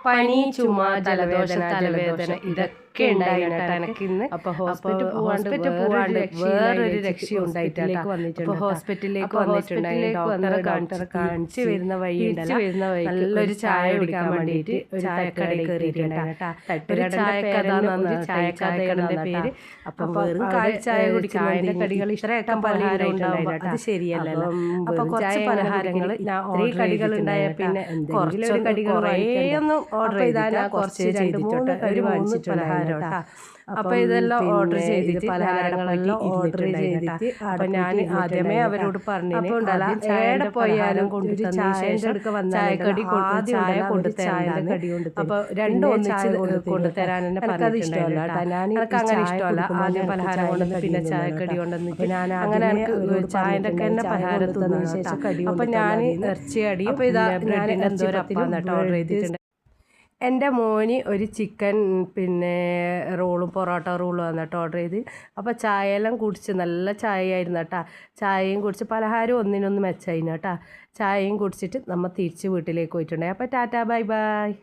പനി, ചുമ, ജലദോഷം, തലവേദന ഇതൊക്കെ ഉണ്ടായിരുന്നു എനിക്ക് ഇന്ന്. അപ്പോൾ ഹോസ്പിറ്റൽ പോവാണ്ട് വേറൊരു രക്ഷയും ഉണ്ടായിട്ടിലേക്ക് വന്നിട്ടുണ്ട്. ഹോസ്പിറ്റലിലേക്ക് ഡോക്ടറെ കാണിച്ച് വരുന്ന വഴി നല്ലൊരു ചായ കുടിക്കാൻ വേണ്ടിയിട്ട് ചായക്കടയിൽ കയറിയിട്ടുണ്ടായിരുന്നു. ഒരു ചായക്കടയുടെ പേര്. അപ്പം വെറും ചായ കുടിക്കുന്ന കടികൾ ഇത്രയൊക്കെ പലഹാരം ഉണ്ടാവും, അത് ശരിയല്ലല്ലോ. അപ്പൊ കുറച്ച് പലഹാരങ്ങൾ ഇത്രയും കടികൾ ഉണ്ടായ പിന്നെ കുറച്ചൊരു കടികൾ കുറേയൊന്നും ഓർഡർ ചെയ്താൽ കുറച്ച് ചെയ്തിട്ടുണ്ട്. ഒരു 3 പലഹാരം കേട്ടോ. അപ്പോൾ ഇതെല്ലാം ഓർഡർ ചെയ്തിട്ട് പലഹാരങ്ങളെല്ലാം ഓർഡർ ചെയ്തിട്ട് അപ്പം ഞാൻ ആദ്യമേ അവരോട് പറഞ്ഞു, എവിടെ പോയാലും ചായക്കടി ചായ കൊണ്ടുതരാൻ. അപ്പോൾ രണ്ടും ഒന്നിച്ച് കൊണ്ടുതരാൻ തന്നെ പറഞ്ഞിട്ടുണ്ടായിരുന്നു. എനിക്ക് അങ്ങനെ ഇഷ്ടമല്ല, ആദ്യം പലഹാരം കൊണ്ടുവന്ന് പിന്നെ ചായക്കടി കൊണ്ടുവന്നിട്ട് അങ്ങനെ എനിക്ക് ചായൻ്റെ ഒക്കെ തന്നെ പലഹാരം തിന്നതിന് ശേഷം കടി. അപ്പം ഞാൻ ഇറച്ചിയടി ബ്രെഡിൻ്റെ എന്തോ ഒരു അപ്പം എന്നിട്ട് ഓർഡർ ചെയ്തിട്ടുണ്ട്. എൻ്റെ മോന് ഒരു ചിക്കൻ പിന്നെ റോളും പൊറോട്ട റോളും വന്നിട്ട് ഓർഡർ ചെയ്ത്. അപ്പോൾ ചായയെല്ലാം കുടിച്ച് നല്ല ചായ ആയിരുന്നു കേട്ടോ. ചായയും കുടിച്ച് പലഹാരം ഒന്നിനൊന്ന് മെച്ചമായിരുന്നു കേട്ടോ. ചായയും കുടിച്ചിട്ട് നമ്മൾ തിരിച്ച് വീട്ടിലേക്ക് പോയിട്ടുണ്ടായി. അപ്പോൾ ടാറ്റാ ബൈ ബൈ.